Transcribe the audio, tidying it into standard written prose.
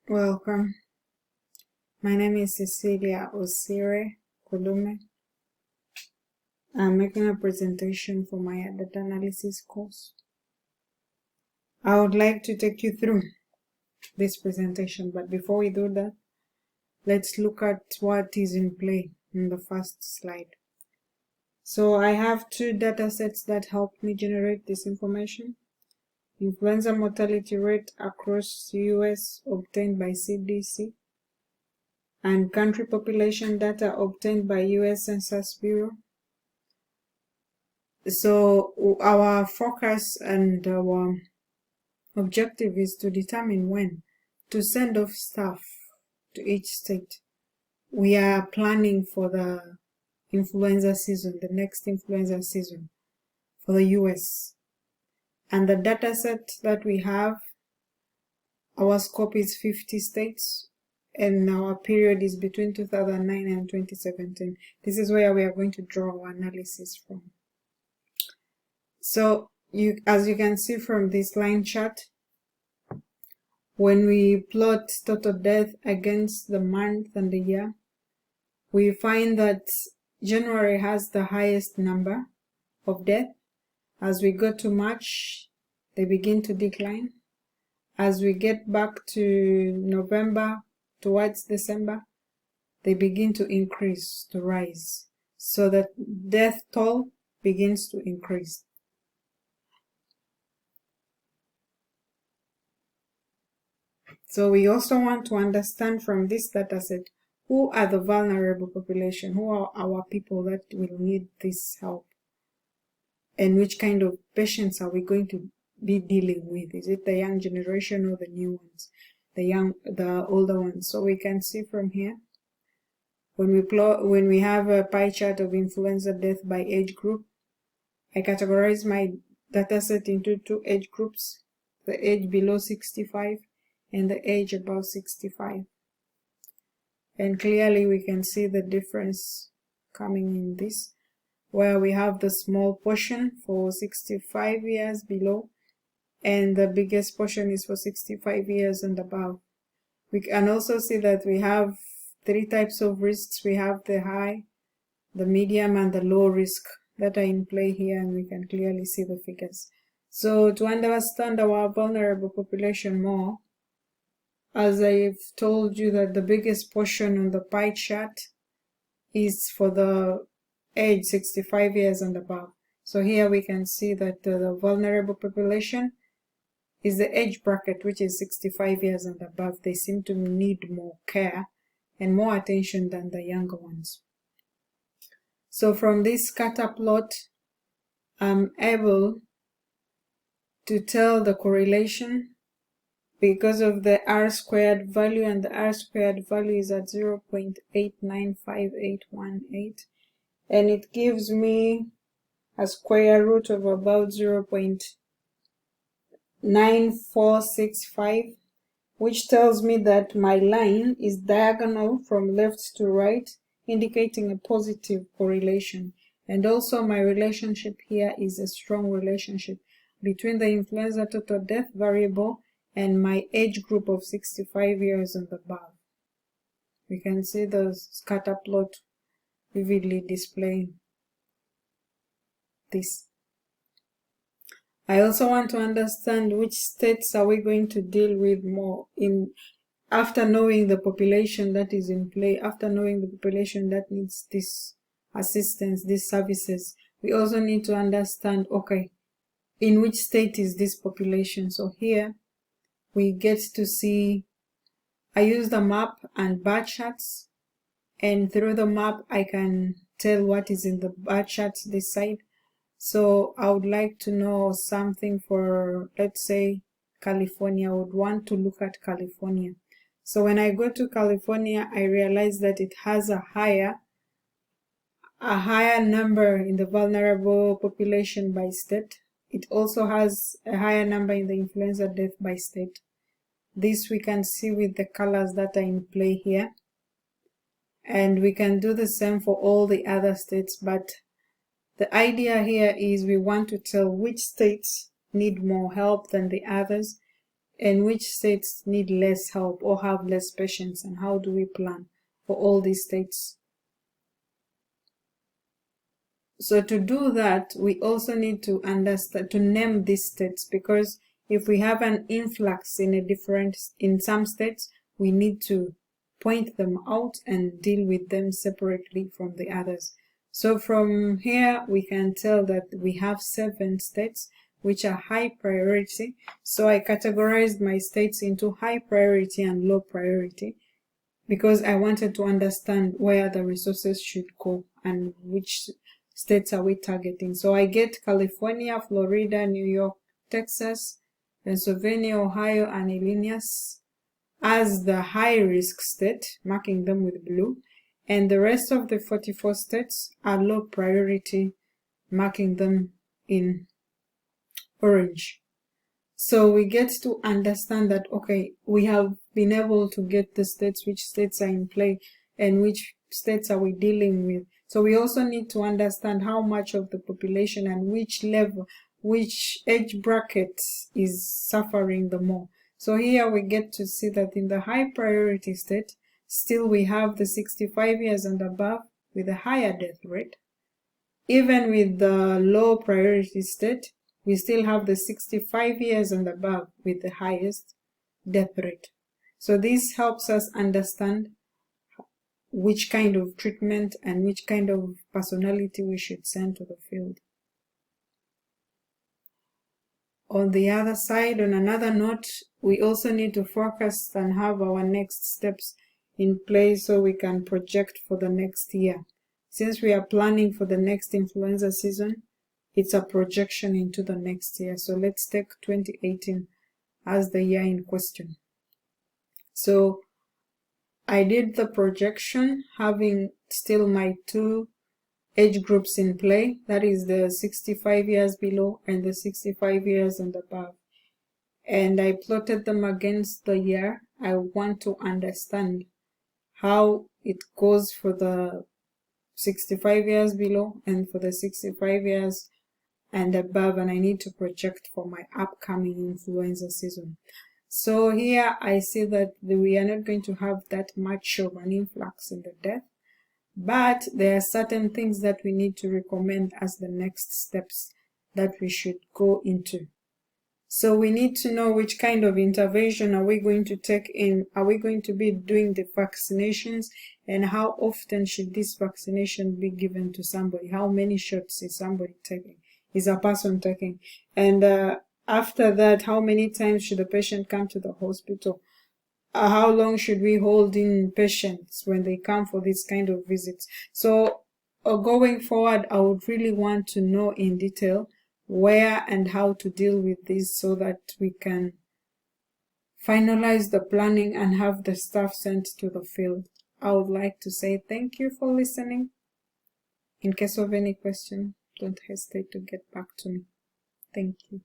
Welcome. My name is Cecilia Osire Kulume. I'm making a presentation for my data analysis course. I would like to take you through this presentation, but before we do that, let's look at what is in play in the first slide. So I have two data sets that helped me generate this information. Influenza mortality rate across US obtained by CDC, and country population data obtained by US Census Bureau. So our focus and our objective is to determine when to send off staff to each state. We are planning for the influenza season, the next influenza season for the US. And the data set that we have, our scope is 50 states, and our period is between 2009 and 2017. This is where we are going to draw our analysis from. So as you can see from this line chart, when we plot total death against the month and the year, we find that January has the highest number of death. As we go to March, they begin to decline. As we get back to November, towards December, they begin to increase, to rise, so that death toll begins to increase. So we also want to understand from this data set, who are the vulnerable population, who are our people that will need this help, and which kind of patients are we going to be dealing with? Is it the young generation or the new ones, the older ones? So we can see from here, when we have a pie chart of influenza death by age group, I categorize my data set into two age groups: the age below 65 and the age above 65. And clearly we can see the difference coming in this, where we have the small portion for 65 years below, and the biggest portion is for 65 years and above. We can also see that we have three types of risks. We have the high, the medium, and the low risk that are in play here, and we can clearly see the figures. So to understand our vulnerable population more, as I've told you that the biggest portion on the pie chart is for the age 65 years and above. So here we can see that the vulnerable population is the age bracket, which is 65 years and above. They seem to need more care and more attention than the younger ones. So from this scatter plot, I'm able to tell the correlation because of the R-squared value, and the R-squared value is at 0.895818, and it gives me a square root of about 0.9465, which tells me that my line is diagonal from left to right, indicating a positive correlation. And also my relationship here is a strong relationship between the influenza total death variable and my age group of 65 years and above. We can see the scatter plot vividly displaying this. I also want to understand which states are we going to deal with more after knowing the population that is in play, after knowing the population that needs this assistance, these services. We also need to understand, okay, in which state is this population? So here we get to see, I use the map and bar charts, and through the map I can tell what is in the bar charts this side. So I would like to know something for, let's say, California. I would want to look at California. So when I go to California, I realize that it has a higher number in the vulnerable population by state. It also has a higher number in the influenza death by state. This we can see with the colors that are in play here. And we can do the same for all the other states, but the idea here is we want to tell which states need more help than the others, and which states need less help or have less patients, and how do we plan for all these states. So to do that, we also need to understand, to name these states, because if we have an influx in some states, we need to point them out and deal with them separately from the others. So from here, we can tell that we have 7 states which are high priority. So I categorized my states into high priority and low priority, because I wanted to understand where the resources should go and which states are we targeting. So I get California, Florida, New York, Texas, Pennsylvania, Ohio, and Illinois as the high-risk state, marking them with blue, and the rest of the 44 states are low priority, marking them in orange. So we get to understand that, okay, we have been able to get the states, which states are in play and which states are we dealing with. So we also need to understand how much of the population and which level, which age bracket is suffering the more. So here we get to see that in the high priority state, still we have the 65 years and above with a higher death rate. Even with the low priority state, we still have the 65 years and above with the highest death rate. So this helps us understand which kind of treatment and which kind of personality we should send to the field. On the other side, on another note, we also need to focus and have our next steps in place so we can project for the next year. Since we are planning for the next influenza season, it's a projection into the next year. So let's take 2018 as the year in question. So I did the projection having still my 2 age groups in play, that is the 65 years below and the 65 years and above. And I plotted them against the year. I want to understand how it goes for the 65 years below and for the 65 years and above, and I need to project for my upcoming influenza season. So here I see that we are not going to have that much of an influx in the death, but there are certain things that we need to recommend as the next steps that we should go into. So we need to know which kind of intervention are we going to take in. Are we going to be doing the vaccinations, and how often should this vaccination be given to somebody? How many shots is somebody taking? Is a person taking? And after that, how many times should the patient come to the hospital? How long should we hold in patients when they come for this kind of visits? So going forward, I would really want to know in detail where and how to deal with this so that we can finalize the planning and have the staff sent to the field. I would like to say thank you for listening. In case of any question, don't hesitate to get back to me. Thank you.